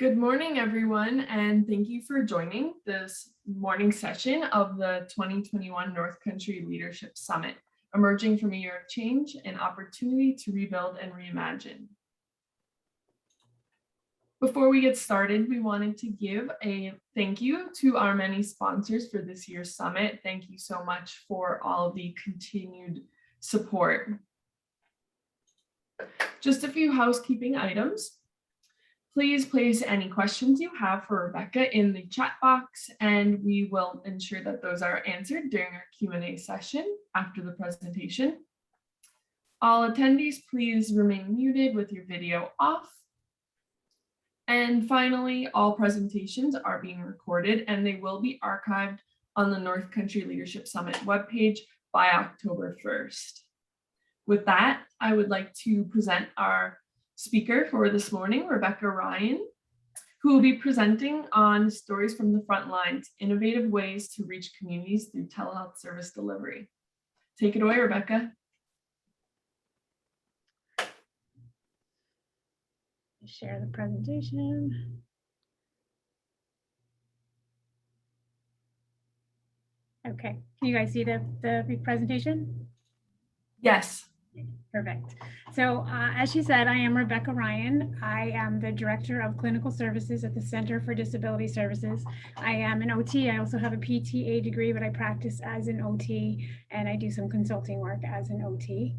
Good morning, everyone, and thank you for joining this morning session of the 2021 North Country Leadership Summit, Emerging from a Year of Change, an Opportunity to Rebuild and Reimagine. Before we get started, we wanted to give a thank you to our many sponsors for this year's summit. Thank you so much for all of the continued support. Just a few housekeeping items. Please place any questions you have for Rebecca in the chat box, and we will ensure that those are answered during our Q&A session after the presentation. All attendees, please remain muted with your video off. And finally, all presentations are being recorded and they will be archived on the North Country Leadership Summit webpage by October 1st. With that, I would like to present our speaker for this morning, Rebecca Ryan, who will be presenting on stories from the front lines, innovative ways to reach communities through telehealth service delivery. Take it away, Rebecca. Share the presentation. Okay, can you guys see the presentation? Yes. Perfect. So as she said, I am Rebecca Ryan. I am the Director of Clinical Services at the Center for Disability Services. I am an OT. I also have a PTA degree, but I practice as an OT and I do some consulting work as an OT.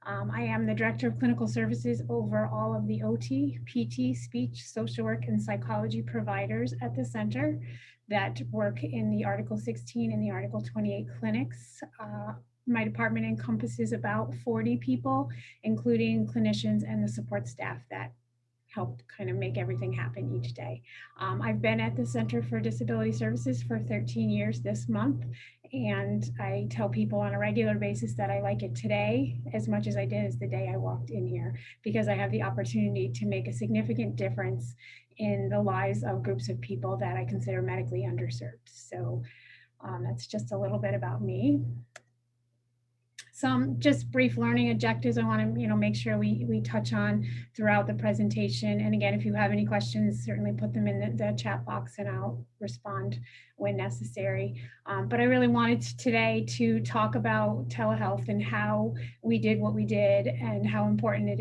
I am the Director of Clinical Services over all of the OT, PT, speech, social work, and psychology providers at the center that work in the Article 16 and the Article 28 clinics. My department encompasses about 40 people, including clinicians and the support staff that help kind of make everything happen each day. I've been at the Center for Disability Services for 13 years this month, and I tell people on a regular basis that I like it today as much as I did as the day I walked in here, because I have the opportunity to make a significant difference in the lives of groups of people that I consider medically underserved. So that's just a little bit about me. Some just brief learning objectives I want to make sure we touch on throughout the presentation. And again, if you have any questions, certainly put them in the chat box and I'll respond when necessary. But I really wanted today to talk about telehealth and how we did what we did and how important it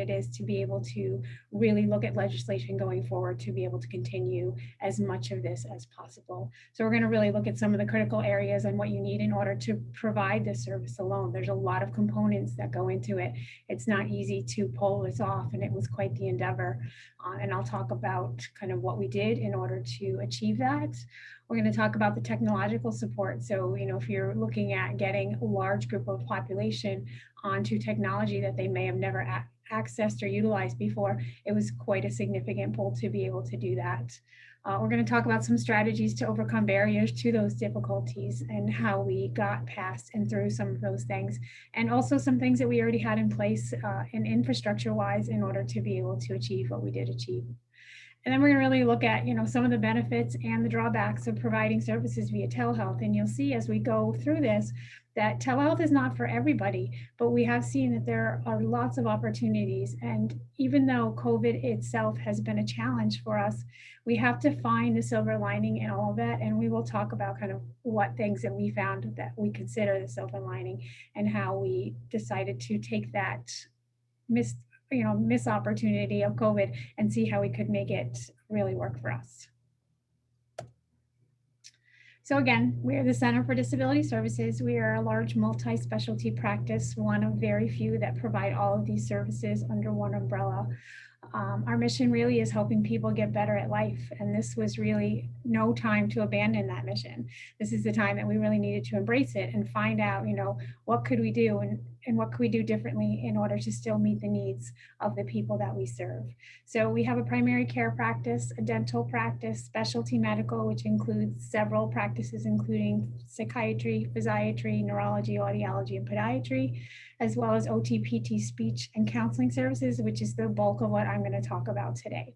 is to be able to really look at legislation going forward to be able to continue as much of this as possible. So we're going to really look at some of the critical areas and what you need in order to provide this service alone. There's a lot of components that go into it. It's not easy to pull this off, and it was quite the endeavor. And I'll talk about kind of what we did in order to achieve that. We're going to talk about the technological support. So, if you're looking at getting a large group of population onto technology that they may have never accessed or utilized before, it was quite a significant pull to be able to do that. We're going to talk about some strategies to overcome barriers to those difficulties and how we got past and through some of those things, and also some things that we already had in place in infrastructure-wise in order to be able to achieve what we did achieve. And then we're going to really look at, some of the benefits and the drawbacks of providing services via telehealth. And you'll see as we go through this that telehealth is not for everybody, but we have seen that there are lots of opportunities. And even though COVID itself has been a challenge for us, we have to find the silver lining in all of that. And we will talk about kind of what things that we found that we consider the silver lining and how we decided to take that missed opportunity of COVID and see how we could make it really work for us. So again, we are the Center for Disability Services. We are a large multi-specialty practice, one of very few that provide all of these services under one umbrella. Our mission really is helping people get better at life. And this was really no time to abandon that mission. This is the time that we really needed to embrace it and find out, what could we do and what could we do differently in order to still meet the needs of the people that we serve. So we have a primary care practice, a dental practice, specialty medical, which includes several practices, including psychiatry, physiatry, neurology, audiology, and podiatry, as well as OT, PT, speech, and counseling services, which is the bulk of what I'm going to talk about today.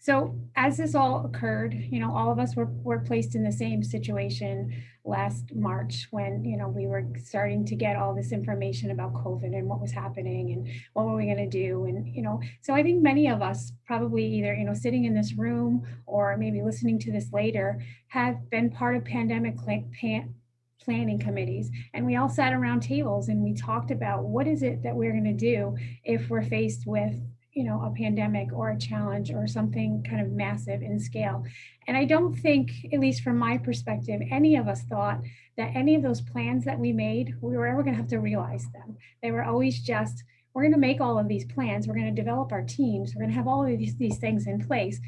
So as this all occurred, all of us were placed in the same situation last March when, we were starting to get all this information about COVID and what was happening and what were we going to do. And, so I think many of us probably either, sitting in this room or maybe listening to this later have been part of pandemic planning committees. And we all sat around tables and we talked about what is it that we're going to do if we're faced with a pandemic or a challenge or something kind of massive in scale. And I don't think, at least from my perspective, any of us thought that any of those plans that we made, we were ever going to have to realize them. They were always just, we're going to make all of these plans, we're going to develop our teams, we're going to have all of these things in place.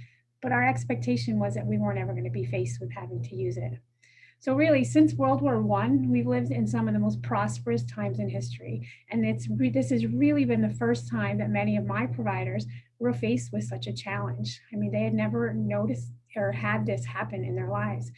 But our expectation was that we weren't ever going to be faced with having to use it. So really, since World War I, we've lived in some of the most prosperous times in history. And this has really been the first time that many of my providers were faced with such a challenge. I mean, they had never noticed or had this happen in their lives.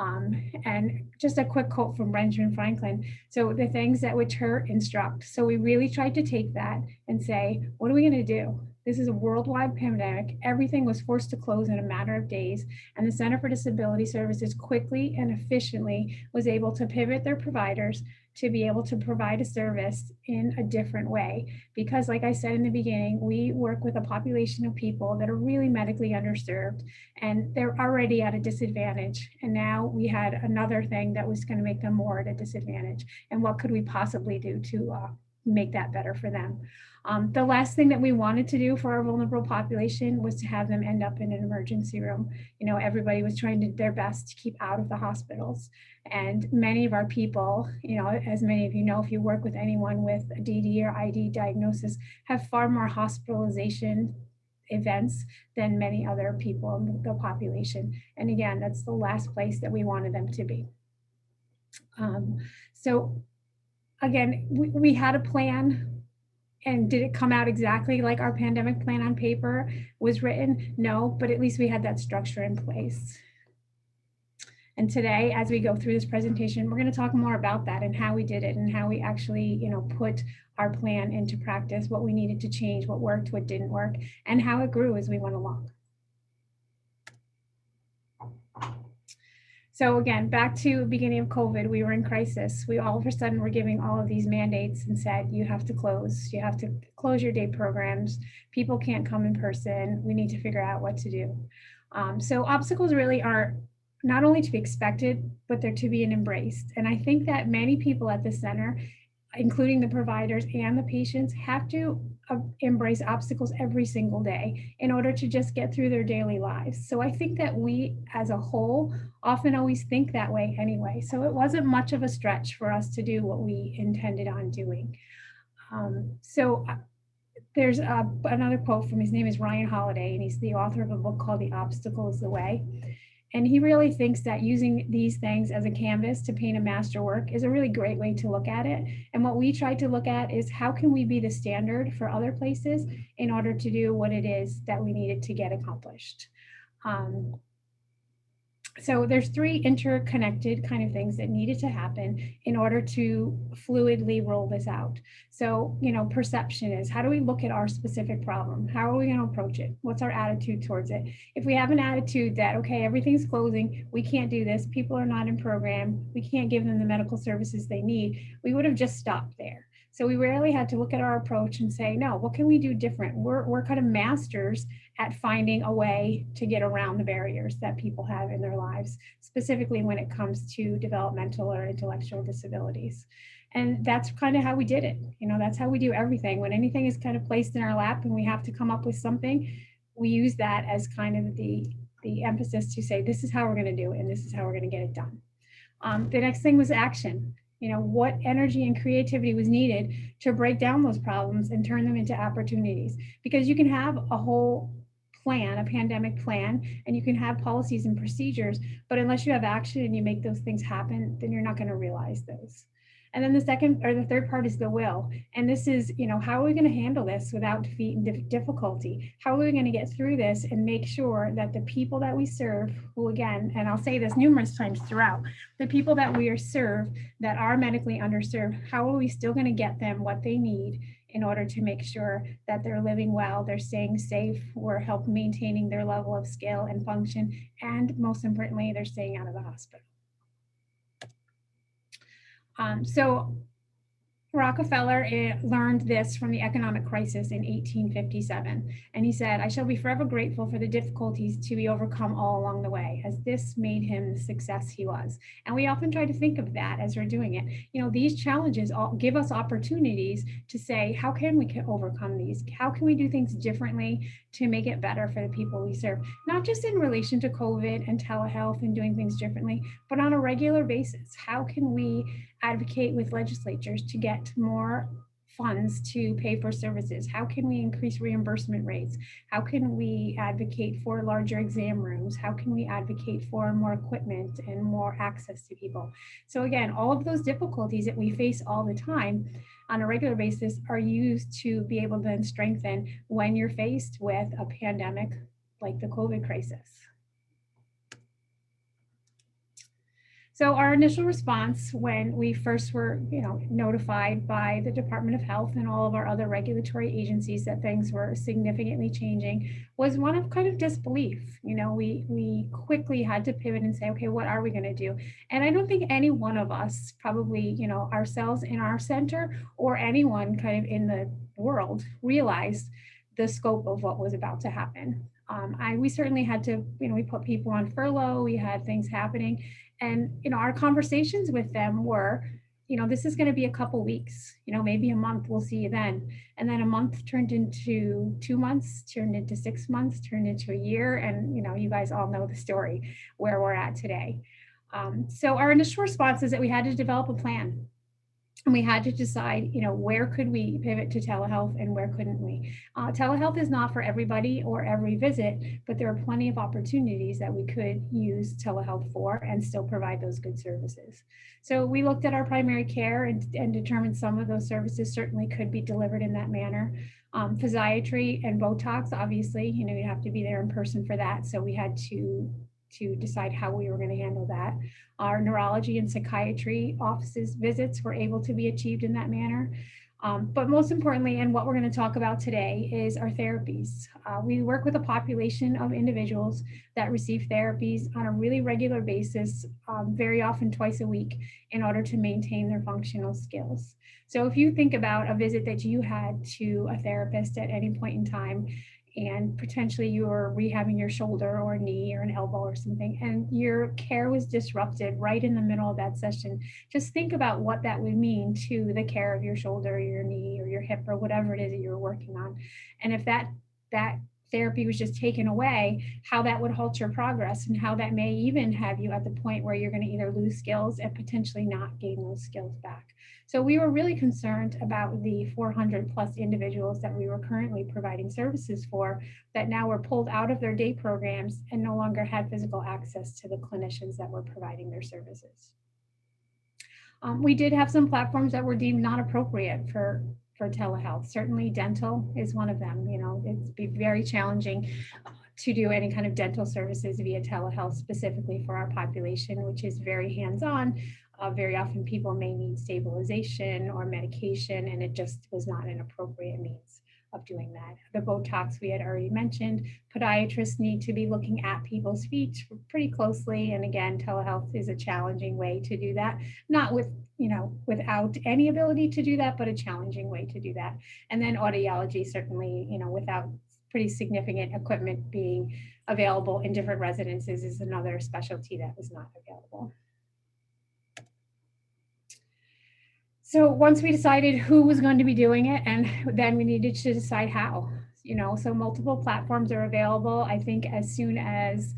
And just a quick quote from Benjamin Franklin. So the things that which hurt instruct. So we really tried to take that and say, what are we going to do? This is a worldwide pandemic. Everything was forced to close in a matter of days. And the Center for Disability Services quickly and efficiently was able to pivot their providers to be able to provide a service in a different way. Because like I said in the beginning, we work with a population of people that are really medically underserved and they're already at a disadvantage. And now we had another thing that was going to make them more at a disadvantage. And what could we possibly do to make that better for them? The last thing that we wanted to do for our vulnerable population was to have them end up in an emergency room. Everybody was trying their best to keep out of the hospitals. And many of our people, as many of you know, if you work with anyone with a DD or ID diagnosis, have far more hospitalization events than many other people in the population. And again, that's the last place that we wanted them to be. So again, we had a plan. And did it come out exactly like our pandemic plan on paper was written? No, but at least we had that structure in place. And today, as we go through this presentation, we're going to talk more about that and how we did it and how we actually, put our plan into practice, what we needed to change, what worked, what didn't work, and how it grew as we went along. So again, back to the beginning of COVID, we were in crisis. We all of a sudden were giving all of these mandates and said, you have to close your day programs. People can't come in person. We need to figure out what to do. So obstacles really are not only to be expected, but they're to be embraced. And I think that many people at the center, including the providers and the patients, have to embrace obstacles every single day in order to just get through their daily lives. So I think that we as a whole often always think that way anyway. So it wasn't much of a stretch for us to do what we intended on doing. There's another quote from, his name is Ryan Holiday, and he's the author of a book called The Obstacle is the Way. And he really thinks that using these things as a canvas to paint a masterwork is a really great way to look at it. And what we tried to look at is how can we be the standard for other places in order to do what it is that we needed to get accomplished. So there's three interconnected kind of things that needed to happen in order to fluidly roll this out. So, perception is, how do we look at our specific problem? How are we going to approach it? What's our attitude towards it? If we have an attitude that, okay, everything's closing, we can't do this, people are not in program, we can't give them the medical services they need, we would have just stopped there. So we really had to look at our approach and say, no, what can we do different? We're kind of masters at finding a way to get around the barriers that people have in their lives, specifically when it comes to developmental or intellectual disabilities. And that's kind of how we did it. That's how we do everything. When anything is kind of placed in our lap and we have to come up with something, we use that as kind of the emphasis to say, this is how we're going to do it and this is how we're going to get it done. The next thing was action. What energy and creativity was needed to break down those problems and turn them into opportunities. Because you can have a whole plan, a pandemic plan, and you can have policies and procedures, but unless you have action and you make those things happen, then you're not going to realize those. And then the third part is the will. And this is, how are we going to handle this without defeat and difficulty? How are we going to get through this and make sure that the people that we serve, who again, and I'll say this numerous times throughout, the people that we are served that are medically underserved, how are we still going to get them what they need in order to make sure that they're living well, they're staying safe, we're helping maintaining their level of skill and function, and most importantly, they're staying out of the hospital. So Rockefeller learned this from the economic crisis in 1857. And he said, "I shall be forever grateful for the difficulties to be overcome all along the way, as this made him the success he was." And we often try to think of that as we're doing it. You know, these challenges all give us opportunities to say, how can we overcome these? How can we do things differently to make it better for the people we serve? Not just in relation to COVID and telehealth and doing things differently, but on a regular basis. How can we advocate with legislatures to get more funds to pay for services? How can we increase reimbursement rates? How can we advocate for larger exam rooms? How can we advocate for more equipment and more access to people? So again, all of those difficulties that we face all the time on a regular basis are used to be able to then strengthen when you're faced with a pandemic like the COVID crisis. So our initial response when we first were, notified by the Department of Health and all of our other regulatory agencies that things were significantly changing was one of kind of disbelief. We quickly had to pivot and say, okay, what are we going to do? And I don't think any one of us, probably, ourselves in our center or anyone kind of in the world, realized the scope of what was about to happen. We certainly had to, we put people on furlough, we had things happening. And, our conversations with them were, this is going to be a couple weeks, maybe a month, we'll see you then. And then a month turned into 2 months, turned into 6 months, turned into a year. And, you guys all know the story where we're at today. So our initial response is that we had to develop a plan. And we had to decide, where could we pivot to telehealth and where couldn't we? Telehealth is not for everybody or every visit, but there are plenty of opportunities that we could use telehealth for and still provide those good services. So we looked at our primary care and determined some of those services certainly could be delivered in that manner. Physiatry and Botox, obviously, you have to be there in person for that. So we had to decide how we were going to handle that. Our neurology and psychiatry offices visits were able to be achieved in that manner. But most importantly, and what we're going to talk about today, is our therapies. We work with a population of individuals that receive therapies on a really regular basis, very often twice a week, in order to maintain their functional skills. So if you think about a visit that you had to a therapist at any point in time, and potentially you were rehabbing your shoulder or knee or an elbow or something, and your care was disrupted right in the middle of that session, just think about what that would mean to the care of your shoulder or your knee or your hip or whatever it is that you're working on. And if that therapy was just taken away, how that would halt your progress and how that may even have you at the point where you're going to either lose skills and potentially not gain those skills back. So we were really concerned about the 400 plus individuals that we were currently providing services for that now were pulled out of their day programs and no longer had physical access to the clinicians that were providing their services. We did have some platforms that were deemed not appropriate for telehealth. Certainly dental is one of them. It'd be very challenging to do any kind of dental services via telehealth, specifically for our population, which is very hands-on. Very often people may need stabilization or medication, and it just was not an appropriate means of doing that. The Botox we had already mentioned. Podiatrists need to be looking at people's feet pretty closely. And again, telehealth is a challenging way to do that. Not without any ability to do that, but a challenging way to do that. And then audiology, certainly, without pretty significant equipment being available in different residences, is another specialty that was not available. So once we decided who was going to be doing it, and then we needed to decide how, so multiple platforms are available. I think as soon as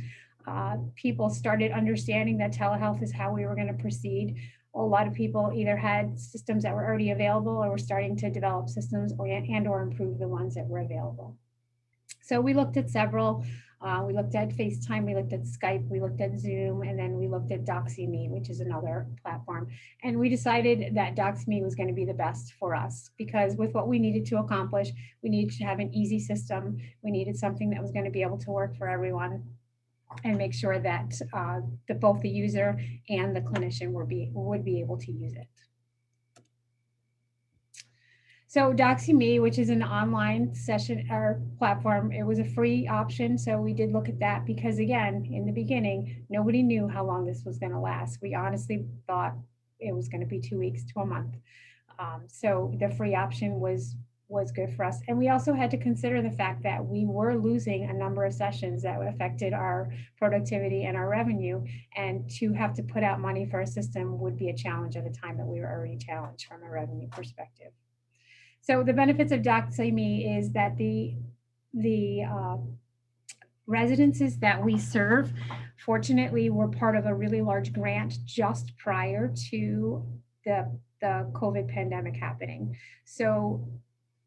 people started understanding that telehealth is how we were going to proceed, a lot of people either had systems that were already available or were starting to develop systems or improve the ones that were available. So we looked at several. We looked at FaceTime, we looked at Skype, we looked at Zoom, and then we looked at Doxyme, which is another platform. And we decided that Doxyme was going to be the best for us because with what we needed to accomplish, we needed to have an easy system. We needed something that was going to be able to work for everyone and make sure that both the user and the clinician would be able to use it. So Doxyme, which is an online session or platform, it was a free option. So we did look at that because again, in the beginning, nobody knew how long this was going to last. We honestly thought it was going to be 2 weeks to a month. So the free option was good for us. And we also had to consider the fact that we were losing a number of sessions that affected our productivity and our revenue. And to have to put out money for a system would be a challenge at a time that we were already challenged from a revenue perspective. So the benefits of Doxyme is that the residences that we serve, fortunately, were part of a really large grant just prior to the COVID pandemic happening. So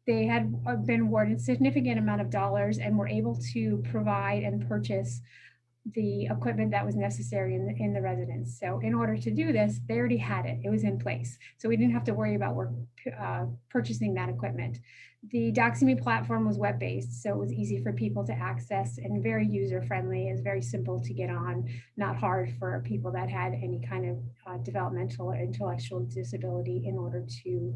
they had been awarded a significant amount of dollars and were able to provide and purchase the equipment that was necessary in the residence. So in order to do this, they already had it. It was in place. So we didn't have to worry about purchasing that equipment. The Doxyme platform was web-based, so it was easy for people to access and very user-friendly. It's very simple to get on, not hard for people that had any kind of developmental or intellectual disability in order to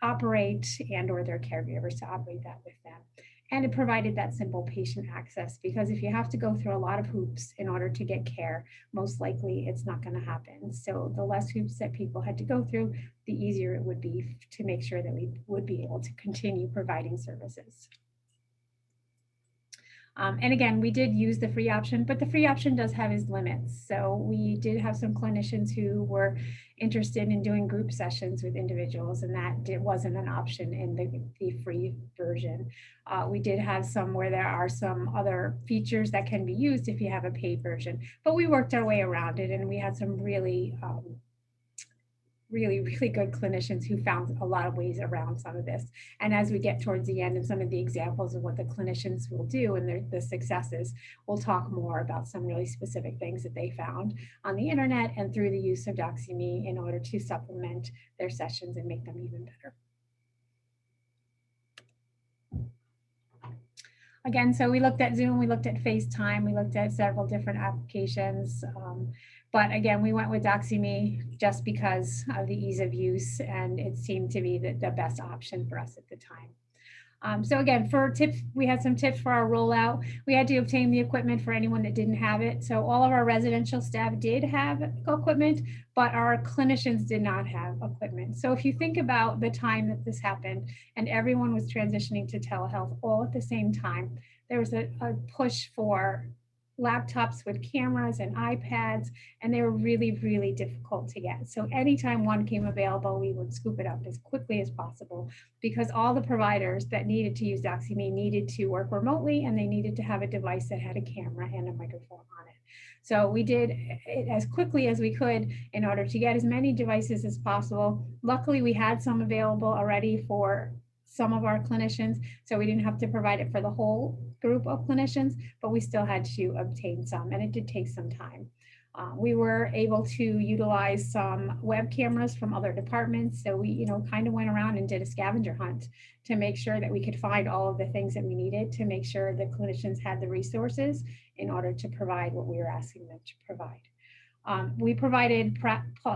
operate and or their caregivers to operate that with them. And it provided that simple patient access, because if you have to go through a lot of hoops in order to get care, most likely it's not going to happen. So the less hoops that people had to go through, the easier it would be to make sure that we would be able to continue providing services. And again, we did use the free option, but the free option does have its limits. So we did have some clinicians who were interested in doing group sessions with individuals, and that wasn't an option in the free version. We did have some where there are some other features that can be used if you have a paid version, but we worked our way around it, and we had some really good clinicians who found a lot of ways around some of this. And as we get towards the end of some of the examples of what the clinicians will do and the successes, we'll talk more about some really specific things that they found on the internet and through the use of Doxyme in order to supplement their sessions and make them even better. Again, so we looked at Zoom, we looked at FaceTime, we looked at several different applications. But again, we went with Doxyme just because of the ease of use, and it seemed to be the best option for us at the time. So again, for tips, we had some tips for our rollout. We had to obtain the equipment for anyone that didn't have it. So all of our residential staff did have equipment, but our clinicians did not have equipment. So if you think about the time that this happened and everyone was transitioning to telehealth all at the same time, there was a push for laptops with cameras and iPads, and they were really, really difficult to get. So anytime one came available, we would scoop it up as quickly as possible, because all the providers that needed to use Doxyme needed to work remotely, and they needed to have a device that had a camera and a microphone on it. So we did it as quickly as we could in order to get as many devices as possible. Luckily, we had some available already for some of our clinicians, so we didn't have to provide it for the whole group of clinicians, but we still had to obtain some, and it did take some time. We were able to utilize some web cameras from other departments, so we kind of went around and did a scavenger hunt to make sure that we could find all of the things that we needed to make sure the clinicians had the resources in order to provide what we were asking them to provide. We provided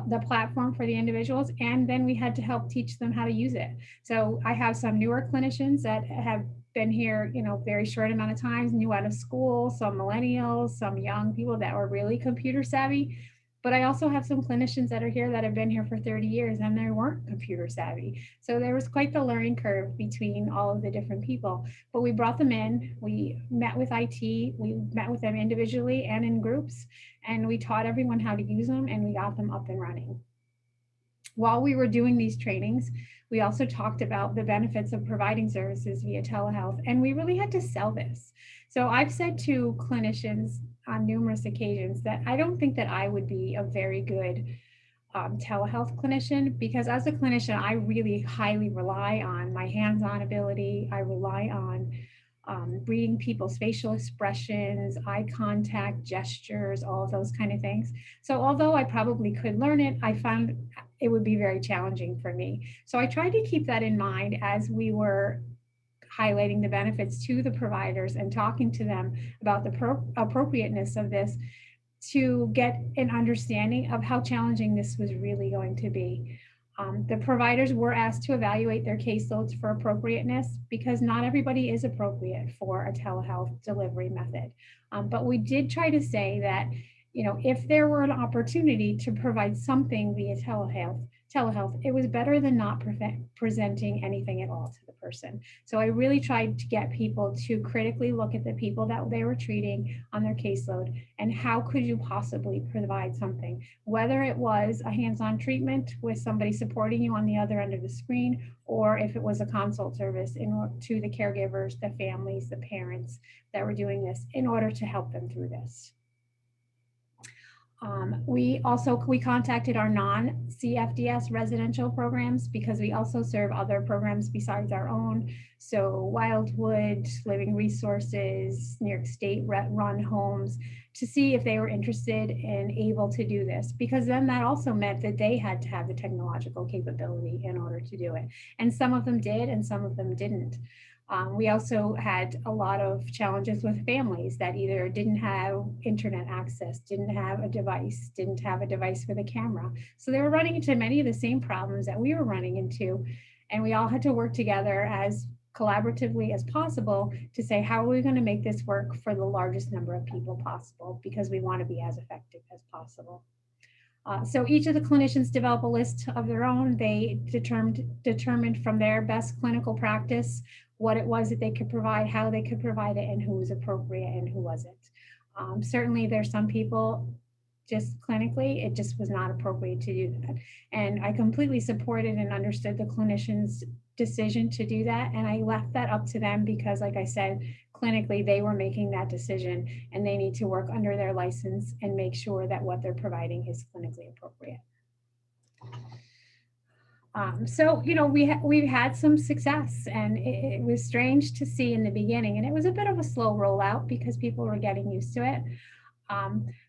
the platform for the individuals, and then we had to help teach them how to use it. So I have some newer clinicians that have been here, very short amount of times, new out of school, some millennials, some young people that were really computer savvy. But I also have some clinicians that are here that have been here for 30 years and they weren't computer savvy. So there was quite the learning curve between all of the different people. But we brought them in, we met with IT, we met with them individually and in groups, and we taught everyone how to use them, and we got them up and running. While we were doing these trainings, we also talked about the benefits of providing services via telehealth, and we really had to sell this. So I've said to clinicians on numerous occasions that I don't think that I would be a very good telehealth clinician, because as a clinician, I really highly rely on my hands-on ability. I rely on reading people's facial expressions, eye contact, gestures, all of those kind of things. So although I probably could learn it, I found it would be very challenging for me. So I tried to keep that in mind as we were highlighting the benefits to the providers and talking to them about the appropriateness of this, to get an understanding of how challenging this was really going to be. The providers were asked to evaluate their caseloads for appropriateness because not everybody is appropriate for a telehealth delivery method. But we did try to say that, if there were an opportunity to provide something via telehealth, it was better than not presenting anything at all to the person. So I really tried to get people to critically look at the people that they were treating on their caseload and how could you possibly provide something, whether it was a hands-on treatment with somebody supporting you on the other end of the screen, or if it was a consult service to the caregivers, the families, the parents that were doing this in order to help them through this. We contacted our non-CFDS residential programs because we also serve other programs besides our own. So Wildwood, Living Resources, New York State run homes, to see if they were interested and able to do this, because then that also meant that they had to have the technological capability in order to do it. And some of them did and some of them didn't. We also had a lot of challenges with families that either didn't have internet access, didn't have a device with a camera. So they were running into many of the same problems that we were running into. And we all had to work together as collaboratively as possible to say, how are we going to make this work for the largest number of people possible? Because we want to be as effective as possible. So each of the clinicians develop a list of their own. They determined from their best clinical practice what it was that they could provide, how they could provide it, and who was appropriate and who wasn't. Certainly there's some people just clinically, it just was not appropriate to do that. And I completely supported and understood the clinician's decision to do that. And I left that up to them because, like I said, clinically, they were making that decision and they need to work under their license and make sure that what they're providing is clinically appropriate. So, we've had some success, and it was strange to see in the beginning, and it was a bit of a slow rollout because people were getting used to it.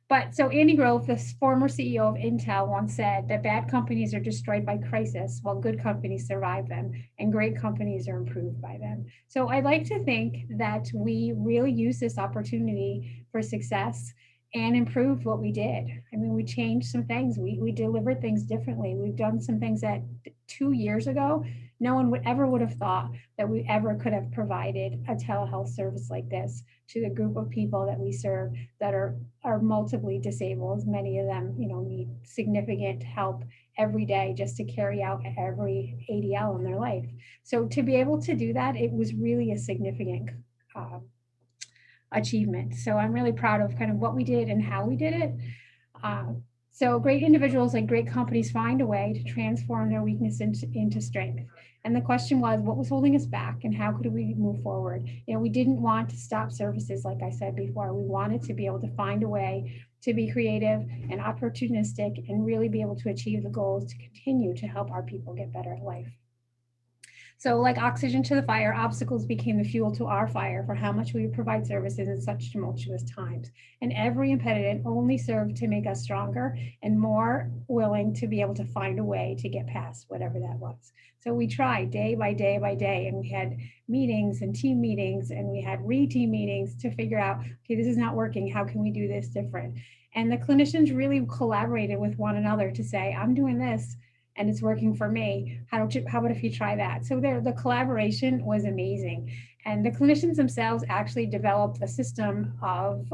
But so Andy Grove, the former CEO of Intel, once said that bad companies are destroyed by crisis while good companies survive them and great companies are improved by them. So I'd like to think that we really use this opportunity for success and improved what we did. I mean, we changed some things. We delivered things differently. We've done some things that 2 years ago, no one would have thought that we ever could have provided a telehealth service like this to the group of people that we serve that are multiply disabled. Many of them, need significant help every day just to carry out every ADL in their life. So to be able to do that, it was really a significant achievement. So I'm really proud of kind of what we did and how we did it. So great individuals and great companies find a way to transform their weakness into strength. And the question was, what was holding us back and how could we move forward? We didn't want to stop services, like I said before. We wanted to be able to find a way to be creative and opportunistic and really be able to achieve the goals to continue to help our people get better at life. So like oxygen to the fire, obstacles became the fuel to our fire for how much we would provide services in such tumultuous times. And every impediment only served to make us stronger and more willing to be able to find a way to get past whatever that was. So we tried day by day by day, and we had meetings and team meetings, and we had re-team meetings to figure out, okay, this is not working. How can we do this different? And the clinicians really collaborated with one another to say, I'm doing this, and it's working for me. How about if you try that? So the collaboration was amazing. And the clinicians themselves actually developed a system of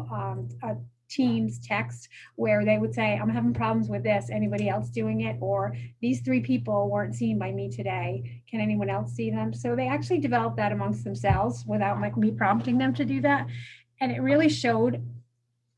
a Teams text where they would say, I'm having problems with this. Anybody else doing it? Or these 3 people weren't seen by me today. Can anyone else see them? So they actually developed that amongst themselves without me prompting them to do that. And it really showed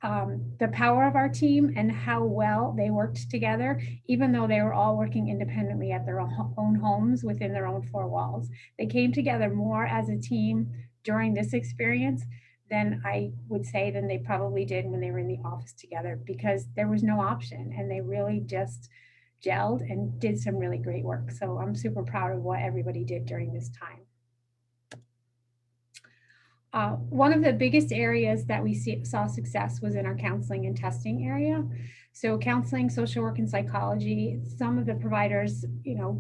the power of our team and how well they worked together, even though they were all working independently at their own homes within their own 4 walls. They came together more as a team during this experience than I would say than they probably did when they were in the office together, because there was no option and they really just gelled and did some really great work. So I'm super proud of what everybody did during this time. One of the biggest areas that we saw success was in our counseling and testing area. So counseling, social work, and psychology, some of the providers,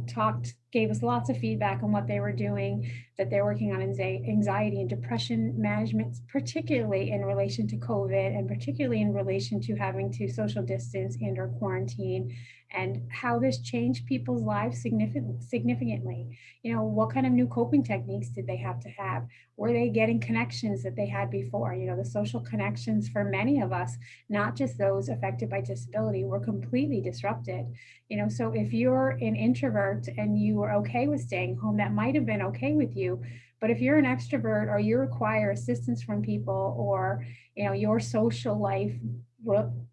talked gave us lots of feedback on what they were doing, that they're working on anxiety and depression management, particularly in relation to COVID and particularly in relation to having to social distance and or quarantine, and how this changed people's lives significantly. You know, what kind of new coping techniques did they have to have? Were they getting connections that they had before? You know, the social connections for many of us, not just those affected by disability, were completely disrupted. You know, so if you're an introvert and you are okay with staying home, that might have been okay with you. But if you're an extrovert or you require assistance from people, or, you know, your social life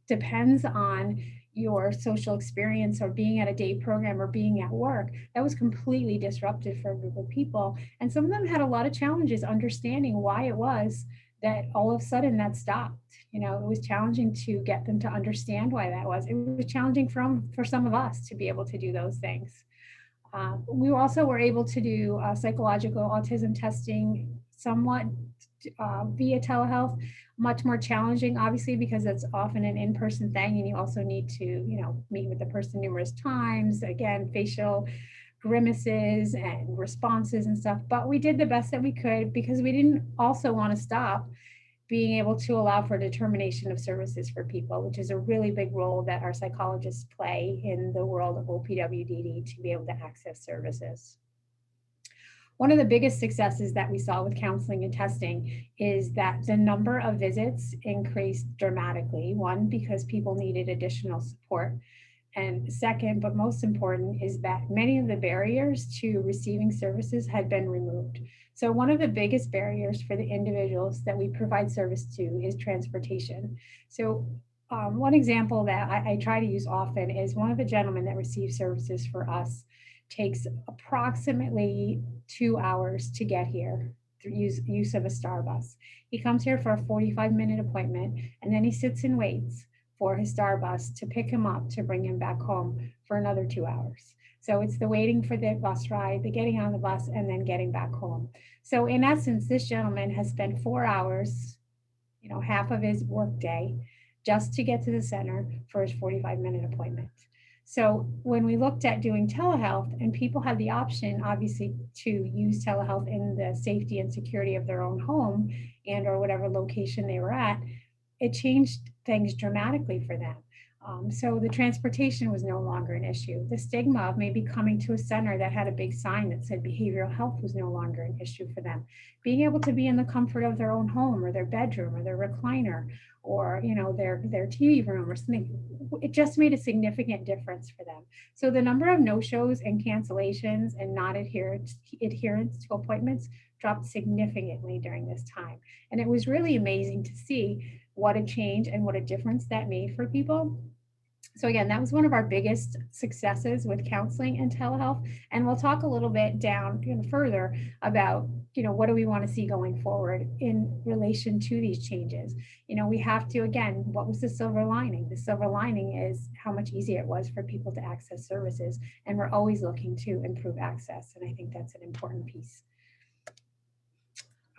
depends on your social experience or being at a day program or being at work, that was completely disruptive for a group of people. And some of them had a lot of challenges understanding why it was that all of a sudden that stopped. You know, it was challenging to get them to understand why that was. It was challenging for some of us to be able to do those things. We also were able to do psychological autism testing somewhat via telehealth, much more challenging, obviously, because it's often an in-person thing, and you also need to, you know, meet with the person numerous times. Again, facial grimaces and responses and stuff. But we did the best that we could because we didn't also want to stop being able to allow for determination of services for people, which is a really big role that our psychologists play in the world of OPWDD to be able to access services. One of the biggest successes that we saw with counseling and testing is that the number of visits increased dramatically. One, because people needed additional support. And second, but most important, is that many of the barriers to receiving services had been removed. So one of the biggest barriers for the individuals that we provide service to is transportation. So one example that I try to use often is one of the gentlemen that receives services for us takes approximately 2 hours to get here through use of a Star bus. He comes here for a 45-minute appointment, and then he sits and waits for his Star bus to pick him up to bring him back home for another 2 hours. So it's the waiting for the bus ride, the getting on the bus, and then getting back home. So in essence, this gentleman has spent 4 hours, you know, half of his workday, just to get to the center for his 45-minute appointment. So when we looked at doing telehealth, and people had the option, obviously, to use telehealth in the safety and security of their own home and or whatever location they were at, it changed things dramatically for them. So the transportation was no longer an issue. The stigma of maybe coming to a center that had a big sign that said behavioral health was no longer an issue for them. Being able to be in the comfort of their own home or their bedroom or their recliner or, you know, their TV room or something, it just made a significant difference for them. So the number of no-shows and cancellations and not adherence to appointments dropped significantly during this time. And it was really amazing to see what a change and what a difference that made for people. So again, that was one of our biggest successes with counseling and telehealth. And we'll talk a little bit down further about, you know, what do we want to see going forward in relation to these changes. You know, we have to, again, what was the silver lining? The silver lining is how much easier it was for people to access services. And we're always looking to improve access. And I think that's an important piece.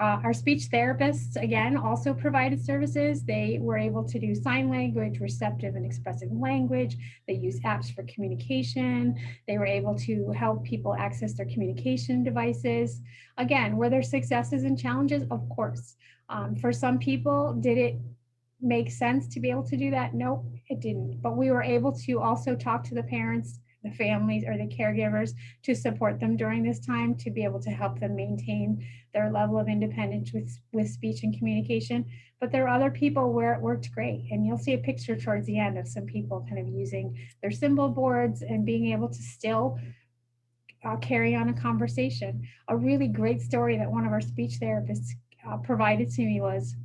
Our speech therapists, again, also provided services. They were able to do sign language, receptive and expressive language. They use apps for communication. They were able to help people access their communication devices. Again, were there successes and challenges? Of course. For some people, did it make sense to be able to do that? No, it didn't. But we were able to also talk to the parents, the families, or the caregivers to support them during this time, to be able to help them maintain their level of independence with speech and communication. But there are other people where it worked great. And you'll see a picture towards the end of some people kind of using their symbol boards and being able to still carry on a conversation. A really great story that one of our speech therapists provided to me was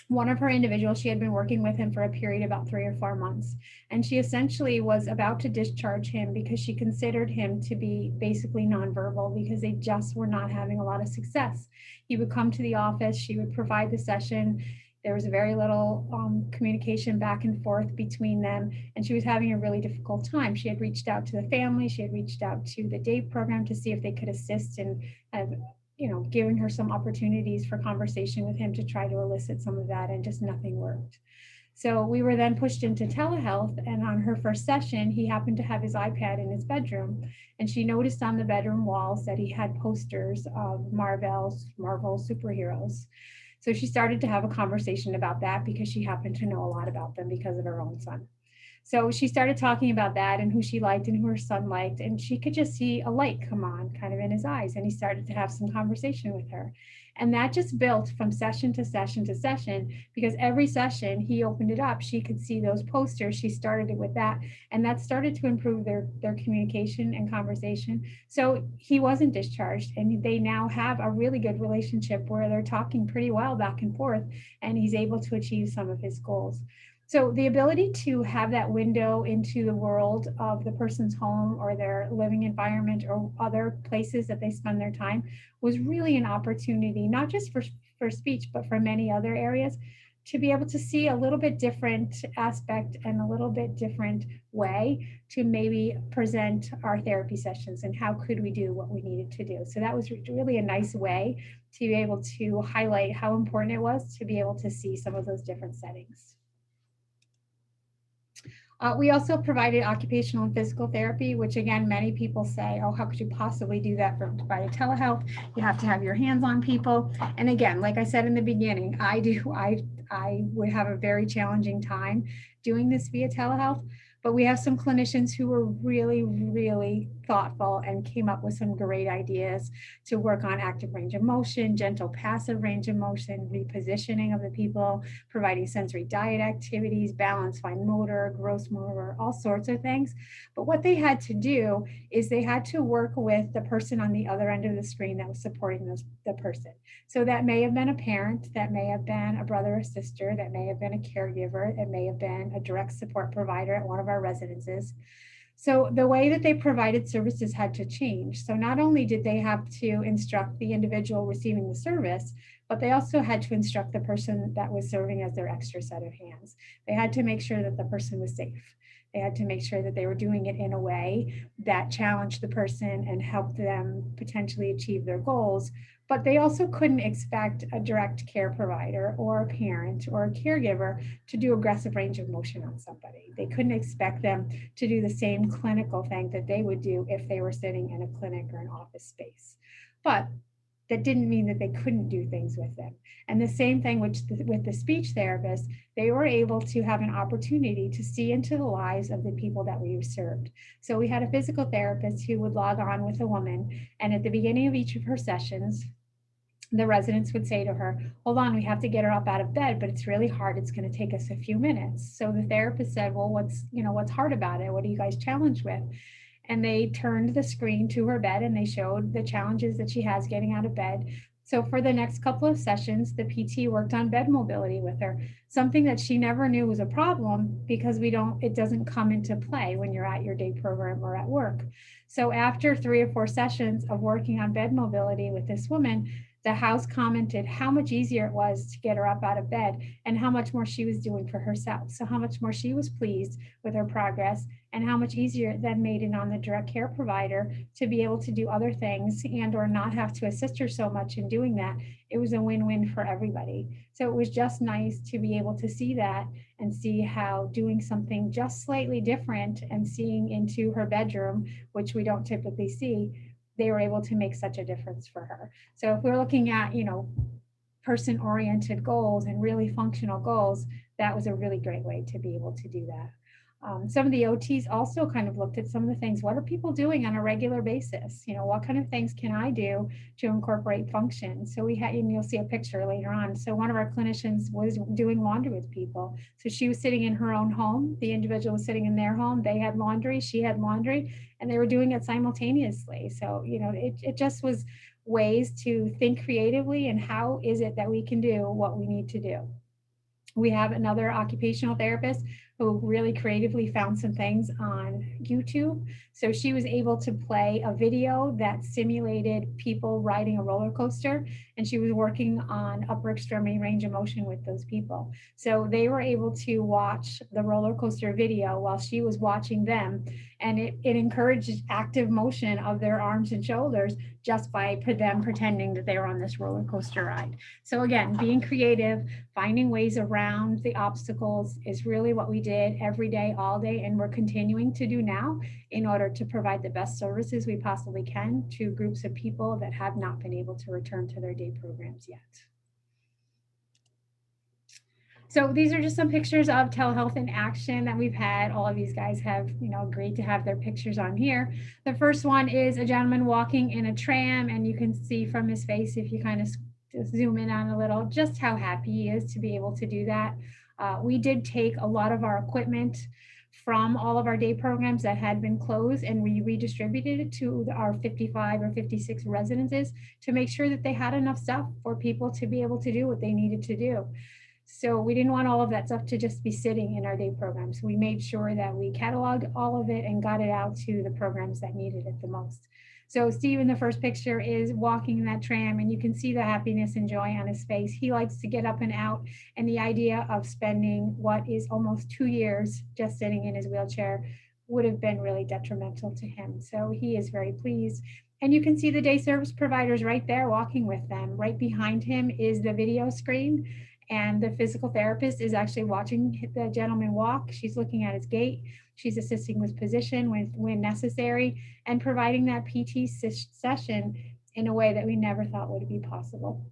one of her individuals, she had been working with him for a period of about 3 or 4 months. And she essentially was about to discharge him because she considered him to be basically nonverbal because they just were not having a lot of success. He would come to the office, she would provide the session. There was very little communication back and forth between them, and she was having a really difficult time. She had reached out to the family, she had reached out to the day program to see if they could assist in giving her some opportunities for conversation with him to try to elicit some of that, and just nothing worked. So we were then pushed into telehealth, and on her first session, he happened to have his iPad in his bedroom, and she noticed on the bedroom walls that he had posters of Marvel superheroes. So she started to have a conversation about that because she happened to know a lot about them because of her own son. So she started talking about that and who she liked and who her son liked. And she could just see a light come on kind of in his eyes. And he started to have some conversation with her. And that just built from session to session to session, because every session he opened it up, she could see those posters. She started it with that. And that started to improve their communication and conversation. So he wasn't discharged. And they now have a really good relationship where they're talking pretty well back and forth. And he's able to achieve some of his goals. So the ability to have that window into the world of the person's home or their living environment or other places that they spend their time was really an opportunity, not just for speech, but for many other areas, to be able to see a little bit different aspect and a little bit different way to maybe present our therapy sessions and how could we do what we needed to do. So that was really a nice way to be able to highlight how important it was to be able to see some of those different settings. We also provided occupational and physical therapy, which again, many people say, oh, how could you possibly do that for provided telehealth? You have to have your hands on people. And again, like I said in the beginning, I would have a very challenging time doing this via telehealth. But we have some clinicians who were really, really thoughtful and came up with some great ideas to work on active range of motion, gentle passive range of motion, repositioning of the people, providing sensory diet activities, balance, fine motor, gross motor, all sorts of things. But what they had to do is they had to work with the person on the other end of the screen that was supporting the person. So that may have been a parent, that may have been a brother or sister, that may have been a caregiver, it may have been a direct support provider at one of our residences. So the way that they provided services had to change. So not only did they have to instruct the individual receiving the service, but they also had to instruct the person that was serving as their extra set of hands. They had to make sure that the person was safe. They had to make sure that they were doing it in a way that challenged the person and helped them potentially achieve their goals. But they also couldn't expect a direct care provider or a parent or a caregiver to do aggressive range of motion on somebody. They couldn't expect them to do the same clinical thing that they would do if they were sitting in a clinic or an office space. But that didn't mean that they couldn't do things with them. And the same thing with the speech therapist, they were able to have an opportunity to see into the lives of the people that we served. So we had a physical therapist who would log on with a woman, and at the beginning of each of her sessions, the residents would say to her, hold on, we have to get her up out of bed, but it's really hard. It's going to take us a few minutes. So the therapist said, well, what's hard about it? What are you guys challenged with? And they turned the screen to her bed and they showed the challenges that she has getting out of bed. So for the next couple of sessions, the PT worked on bed mobility with her, something that she never knew was a problem because it doesn't come into play when you're at your day program or at work. So after 3 or 4 sessions of working on bed mobility with this woman, the house commented how much easier it was to get her up out of bed and how much more she was doing for herself. So how much more she was pleased with her progress and how much easier it then made it on the direct care provider to be able to do other things and or not have to assist her so much in doing that. It was a win-win for everybody. So it was just nice to be able to see that and see how doing something just slightly different and seeing into her bedroom, which we don't typically see, they were able to make such a difference for her. So if we're looking at, person-oriented goals and really functional goals, that was a really great way to be able to do that. Some of the OTs also kind of looked at some of the things. What are people doing on a regular basis? What kind of things can I do to incorporate function? So we had, and you'll see a picture later on. So one of our clinicians was doing laundry with people. So she was sitting in her own home. The individual was sitting in their home. They had laundry, she had laundry, and they were doing it simultaneously. So, it just was ways to think creatively and how is it that we can do what we need to do. We have another occupational therapist who really creatively found some things on YouTube. So she was able to play a video that simulated people riding a roller coaster, and she was working on upper extremity range of motion with those people. So they were able to watch the roller coaster video while she was watching them, and it encouraged active motion of their arms and shoulders just by them pretending that they were on this roller coaster ride. So again, being creative, finding ways around the obstacles is really what we did every day, all day, and we're continuing to do now in order to provide the best services we possibly can to groups of people that have not been able to return to their day programs yet. So these are just some pictures of telehealth in action that we've had. All of these guys have, agreed to have their pictures on here. The first one is a gentleman walking in a tram, and you can see from his face, if you kind of zoom in on a little, just how happy he is to be able to do that. We did take a lot of our equipment from all of our day programs that had been closed, and we redistributed it to our 55 or 56 residences to make sure that they had enough stuff for people to be able to do what they needed to do. So we didn't want all of that stuff to just be sitting in our day programs. We made sure that we cataloged all of it and got it out to the programs that needed it the most. So Steve in the first picture is walking in that tram, and you can see the happiness and joy on his face. He likes to get up and out, and the idea of spending what is almost 2 years just sitting in his wheelchair would have been really detrimental to him. So he is very pleased. And you can see the day service providers right there walking with them. Right behind him is the video screen, and the physical therapist is actually watching the gentleman walk. She's looking at his gait. She's assisting with position when necessary, and providing that PT session in a way that we never thought would be possible.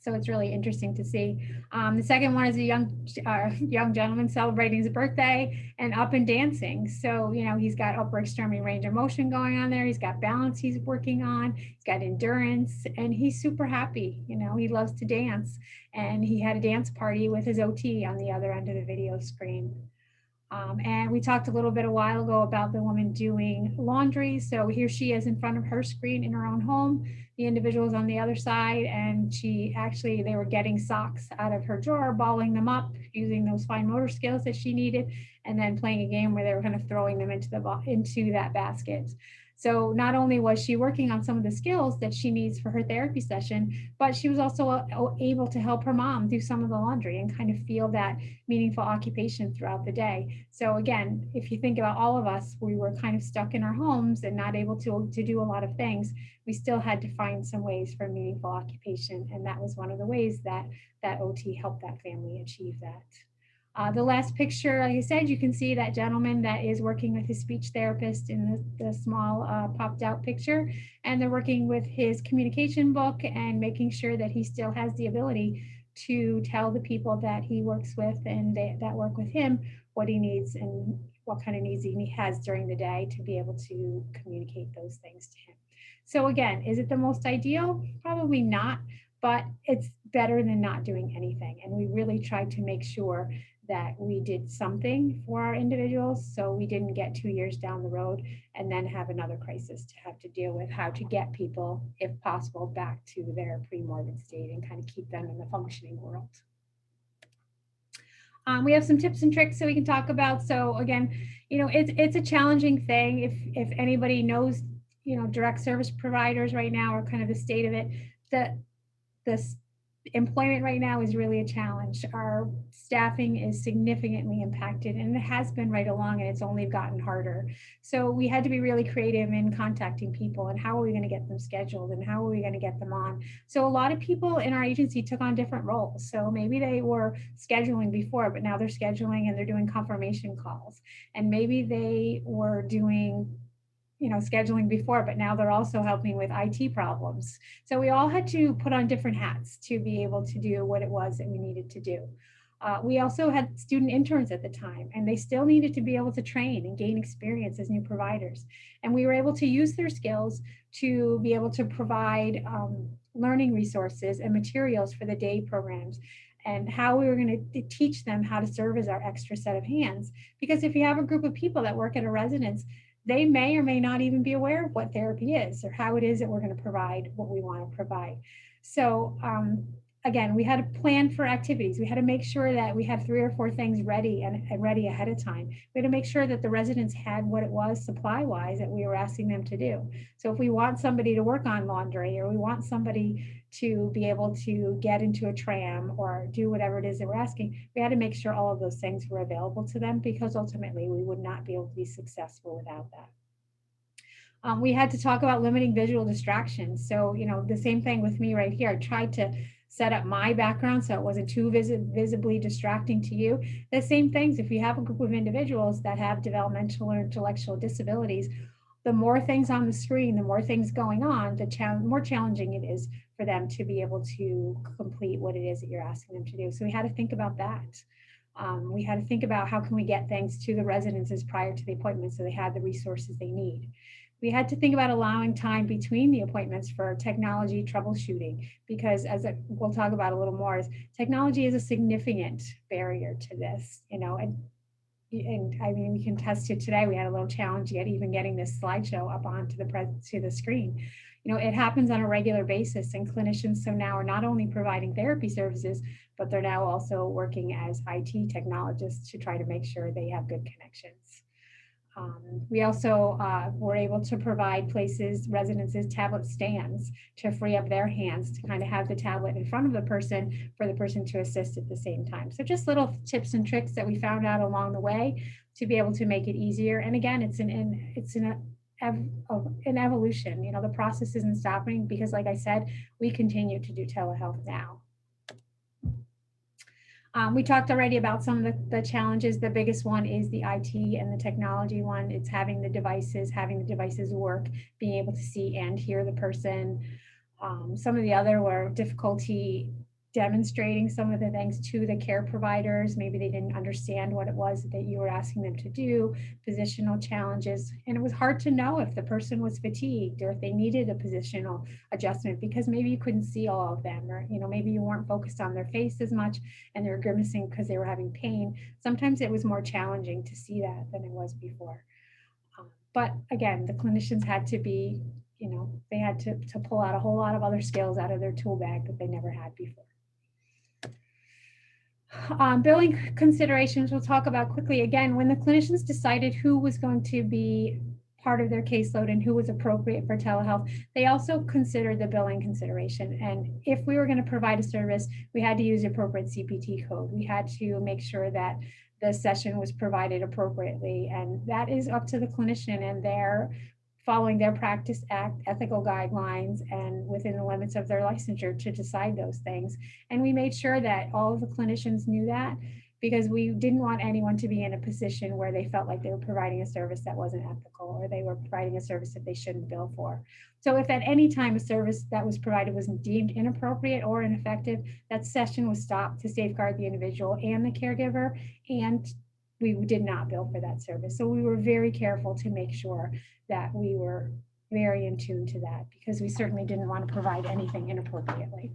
So it's really interesting to see. The second one is a young gentleman celebrating his birthday and up and dancing. So, he's got upper extremity range of motion going on there. He's got balance he's working on. He's got endurance, and he's super happy. He loves to dance, and he had a dance party with his OT on the other end of the video screen. And we talked a little bit a while ago about the woman doing laundry. So here she is in front of her screen in her own home. The individual is on the other side, and they were getting socks out of her drawer, balling them up, using those fine motor skills that she needed, and then playing a game where they were kind of throwing them into that basket. So not only was she working on some of the skills that she needs for her therapy session, but she was also able to help her mom do some of the laundry and kind of feel that meaningful occupation throughout the day. So again, if you think about all of us, we were kind of stuck in our homes and not able to do a lot of things. We still had to find some ways for meaningful occupation. And that was one of the ways that OT helped that family achieve that. The last picture, like I said, you can see that gentleman that is working with his speech therapist in the small popped out picture. And they're working with his communication book and making sure that he still has the ability to tell the people that he works with and that work with him what he needs and what kind of needs he has during the day to be able to communicate those things to him. So again, is it the most ideal? Probably not, but it's better than not doing anything. And we really tried to make sure that we did something for our individuals so we didn't get 2 years down the road and then have another crisis to have to deal with, how to get people, if possible, back to their pre-morbid state and kind of keep them in the functioning world. We have some tips and tricks that we can talk about. So again, it's a challenging thing. If anybody knows, direct service providers right now or kind of the state of it, the employment right now is really a challenge. Our staffing is significantly impacted, and it has been right along, and it's only gotten harder. So we had to be really creative in contacting people and how are we going to get them scheduled and how are we going to get them on. So a lot of people in our agency took on different roles. So maybe they were scheduling before, but now they're scheduling and they're doing confirmation calls. And maybe they were doing scheduling before, but now they're also helping with IT problems. So we all had to put on different hats to be able to do what it was that we needed to do. We also had student interns at the time, and they still needed to be able to train and gain experience as new providers. And we were able to use their skills to be able to provide learning resources and materials for the day programs, and how we were going to teach them how to serve as our extra set of hands. Because if you have a group of people that work at a residence, they may or may not even be aware of what therapy is or how it is that we're going to provide what we want to provide. So again, we had to plan for activities. We had to make sure that we had 3 or 4 things ready and ready ahead of time. We had to make sure that the residents had what it was supply wise that we were asking them to do. So if we want somebody to work on laundry, or we want somebody to be able to get into a tram or do whatever it is that we're asking, we had to make sure all of those things were available to them, because ultimately we would not be able to be successful without that. We had to talk about limiting visual distractions. So, the same thing with me right here. I tried to set up my background so it wasn't too visibly distracting to you. The same things, if you have a group of individuals that have developmental or intellectual disabilities, the more things on the screen, the more things going on, the more challenging it is for them to be able to complete what it is that you're asking them to do. So we had to think about that. We had to think about how can we get things to the residences prior to the appointment so they had the resources they need. We had to think about allowing time between the appointments for technology troubleshooting, because we'll talk about a little more, is technology is a significant barrier to this, and I mean, we can test it today. We had a little challenge yet even getting this slideshow up onto the screen. It happens on a regular basis, and clinicians so now are not only providing therapy services, but they're now also working as IT technologists to try to make sure they have good connections. We also were able to provide residences, tablet stands to free up their hands to kind of have the tablet in front of the person for the person to assist at the same time. So just little tips and tricks that we found out along the way to be able to make it easier. And again, it's an evolution. The process isn't stopping, because like I said, we continue to do telehealth now. We talked already about some of the challenges. The biggest one is the IT and the technology one. It's having the devices work, being able to see and hear the person. Some of the other were difficulty demonstrating some of the things to the care providers. Maybe they didn't understand what it was that you were asking them to do, positional challenges. And it was hard to know if the person was fatigued or if they needed a positional adjustment, because maybe you couldn't see all of them, or, maybe you weren't focused on their face as much and they were grimacing because they were having pain. Sometimes it was more challenging to see that than it was before. But again, the clinicians had to be, they had to pull out a whole lot of other skills out of their tool bag that they never had before. Billing considerations we'll talk about quickly. Again, when the clinicians decided who was going to be part of their caseload and who was appropriate for telehealth, they also considered the billing consideration. And if we were going to provide a service, we had to use appropriate CPT code. We had to make sure that the session was provided appropriately. And that is up to the clinician and their following their Practice Act ethical guidelines and within the limits of their licensure to decide those things. And we made sure that all of the clinicians knew that, because we didn't want anyone to be in a position where they felt like they were providing a service that wasn't ethical, or they were providing a service that they shouldn't bill for. So if at any time a service that was provided was deemed inappropriate or ineffective, that session was stopped to safeguard the individual and the caregiver, and we did not bill for that service. So we were very careful to make sure that we were very in tune to that, because we certainly didn't want to provide anything inappropriately.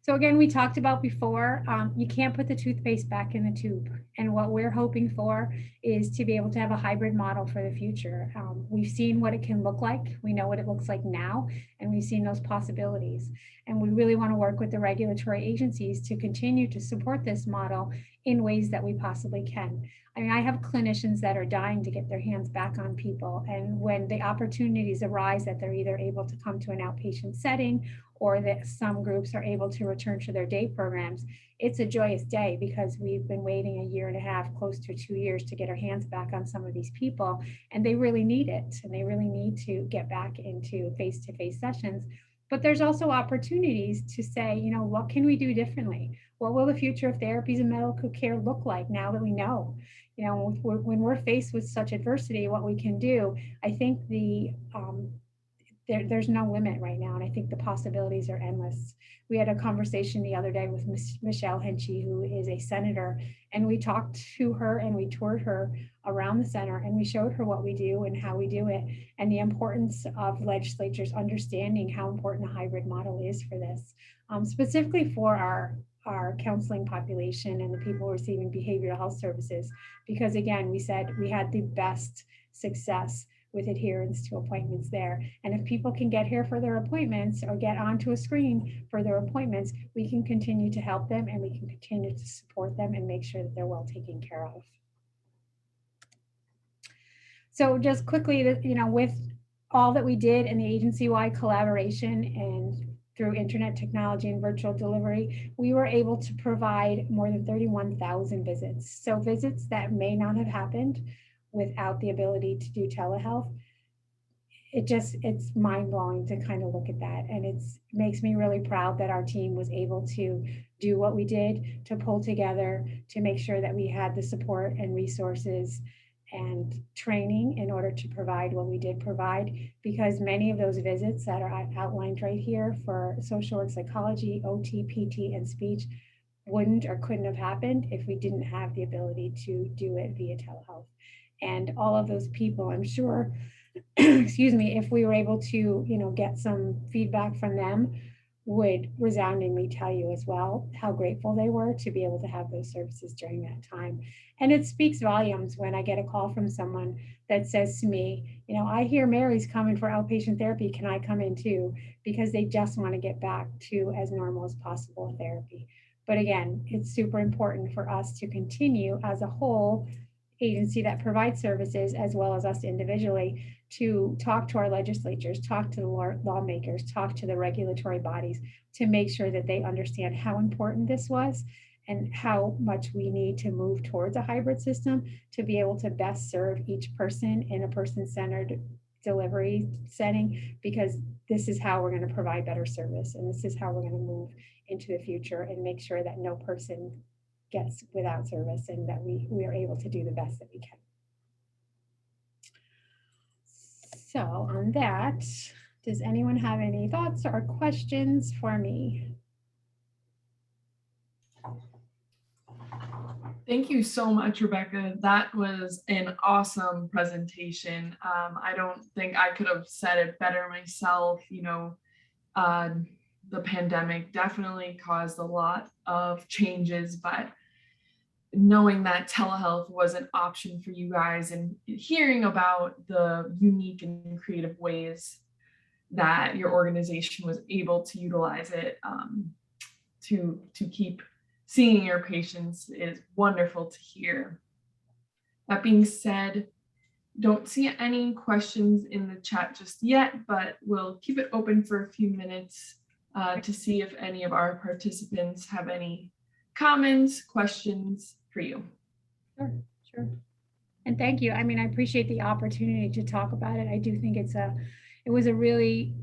So again, we talked about before, you can't put the toothpaste back in the tube. And what we're hoping for is to be able to have a hybrid model for the future. We've seen what it can look like. We know what it looks like now, and we've seen those possibilities. And we really want to work with the regulatory agencies to continue to support this model in ways that we possibly can. I mean, I have clinicians that are dying to get their hands back on people. And when the opportunities arise that they're either able to come to an outpatient setting, or that some groups are able to return to their day programs, it's a joyous day, because we've been waiting a year and a half, close to 2 years, to get our hands back on some of these people. And they really need it. And they really need to get back into face-to-face sessions. But there's also opportunities to say, what can we do differently? What will the future of therapies and medical care look like now that we know? When we're faced with such adversity, what we can do, I think there's no limit right now. And I think the possibilities are endless. We had a conversation the other day with Michelle Henchy, who is a senator, and we talked to her and we toured her around the center, and we showed her what we do and how we do it, and the importance of legislatures understanding how important a hybrid model is for this, specifically for our counseling population and the people receiving behavioral health services. Because again, we said we had the best success with adherence to appointments there. And if people can get here for their appointments or get onto a screen for their appointments, we can continue to help them and we can continue to support them and make sure that they're well taken care of. So just quickly, with all that we did in the agency-wide collaboration and through internet technology and virtual delivery, we were able to provide more than 31,000 visits. So visits that may not have happened without the ability to do telehealth. It's mind-blowing to kind of look at that. And it makes me really proud that our team was able to do what we did, to pull together, to make sure that we had the support and resources and training in order to provide what we did provide, because many of those visits that are outlined right here for social work, psychology, OT, PT, and speech wouldn't or couldn't have happened if we didn't have the ability to do it via telehealth. And all of those people, I'm sure, excuse me, if we were able to, get some feedback from them, would resoundingly tell you as well how grateful they were to be able to have those services during that time. And it speaks volumes when I get a call from someone that says to me, I hear Mary's coming for outpatient therapy. Can I come in too? Because they just want to get back to as normal as possible therapy. But again, it's super important for us to continue as a whole agency that provides services, as well as us individually, to talk to our legislatures, talk to the lawmakers, talk to the regulatory bodies to make sure that they understand how important this was and how much we need to move towards a hybrid system to be able to best serve each person in a person-centered delivery setting, because this is how we're going to provide better service, and this is how we're going to move into the future and make sure that no person gets without service, and that we are able to do the best that we can. So on that, does anyone have any thoughts or questions for me? Thank you so much, Rebecca. That was an awesome presentation. I don't think I could have said it better myself. The pandemic definitely caused a lot of changes, but knowing that telehealth was an option for you guys and hearing about the unique and creative ways that your organization was able to utilize it to keep seeing your patients is wonderful to hear. That being said, don't see any questions in the chat just yet, but we'll keep it open for a few minutes to see if any of our participants have any comments, questions for you. Sure. And thank you. I appreciate the opportunity to talk about it. I do think it was a really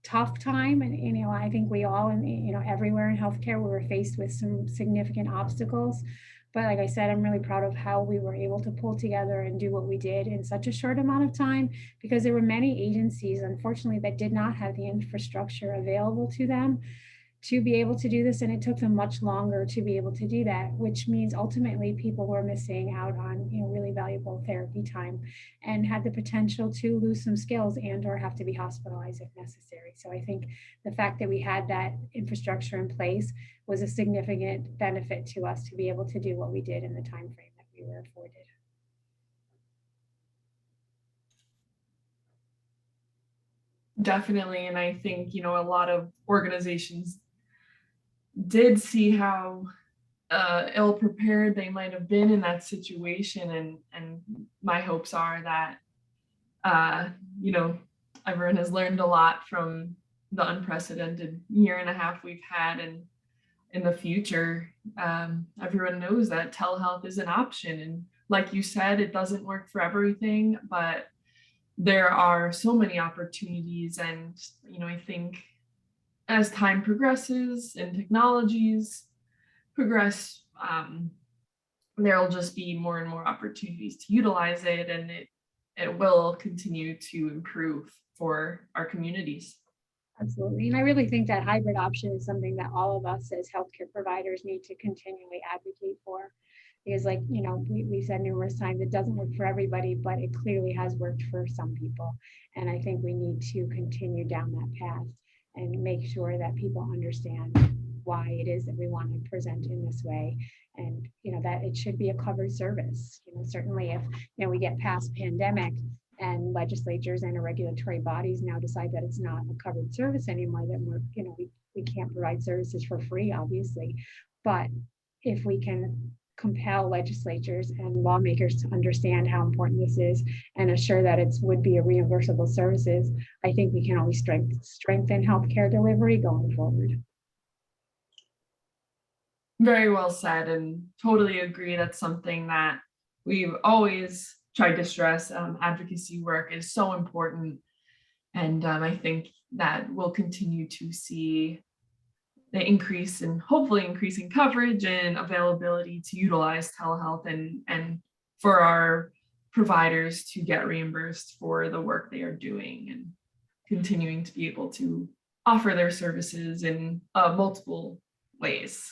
tough time, and I think we all, everywhere in healthcare, we were faced with some significant obstacles. But like I said, I'm really proud of how we were able to pull together and do what we did in such a short amount of time, because there were many agencies, unfortunately, that did not have the infrastructure available to them to be able to do this, and it took them much longer to be able to do that, which means ultimately people were missing out on really valuable therapy time and had the potential to lose some skills and or have to be hospitalized if necessary. So I think the fact that we had that infrastructure in place was a significant benefit to us to be able to do what we did in the time frame that we were afforded. Definitely, and I think a lot of organizations did see how ill prepared they might have been in that situation, and my hopes are that everyone has learned a lot from the unprecedented year and a half we've had, and in the future everyone knows that telehealth is an option. And like you said, it doesn't work for everything, but there are so many opportunities, and I think as time progresses and technologies progress, there'll just be more and more opportunities to utilize it, and it will continue to improve for our communities. Absolutely. And I really think that hybrid option is something that all of us as healthcare providers need to continually advocate for. Because we said numerous times, it doesn't work for everybody, but it clearly has worked for some people. And I think we need to continue down that path and make sure that people understand why it is that we want to present in this way, and that it should be a covered service. Certainly if we get past pandemic and legislatures and regulatory bodies now decide that it's not a covered service anymore, then we can't provide services for free, obviously. But if we can compel legislatures and lawmakers to understand how important this is and assure that it would be a reimbursable services, I think we can always strengthen healthcare delivery going forward. Very well said, and totally agree. That's something that we've always tried to stress. Advocacy work is so important. And I think that we'll continue to see the increase and hopefully increasing coverage and availability to utilize telehealth and for our providers to get reimbursed for the work they are doing and continuing to be able to offer their services in multiple ways.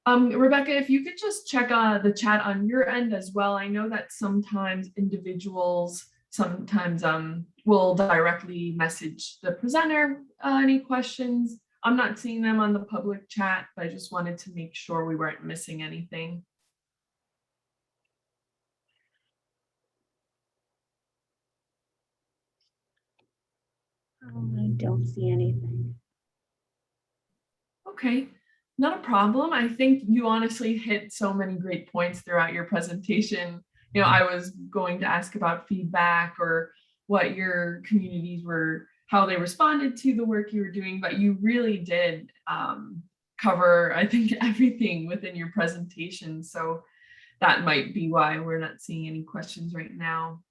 Rebecca, if you could just check the chat on your end as well. I know that sometimes individuals will directly message the presenter any questions. I'm not seeing them on the public chat, but I just wanted to make sure we weren't missing anything. I don't see anything. Okay, not a problem. I think you honestly hit so many great points throughout your presentation. You know, I was going to ask about feedback or what your communities were, how they responded to the work you were doing, but you really did cover, I think, everything within your presentation. So that might be why we're not seeing any questions right now.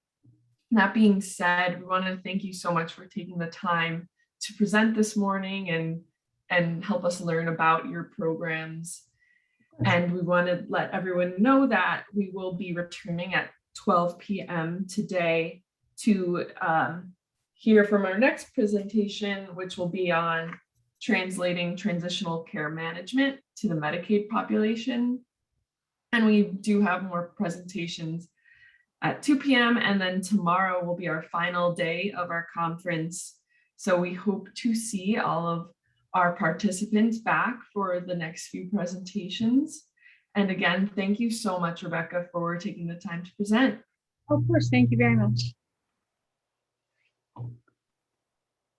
That being said, we want to thank you so much for taking the time to present this morning and help us learn about your programs. And we want to let everyone know that we will be returning at 12 p.m. today to hear from our next presentation, which will be on translating transitional care management to the Medicaid population. And we do have more presentations at 2 p.m. and then tomorrow will be our final day of our conference. So we hope to see all of our participants back for the next few presentations. And again, thank you so much, Rebecca, for taking the time to present. Of course, thank you very much.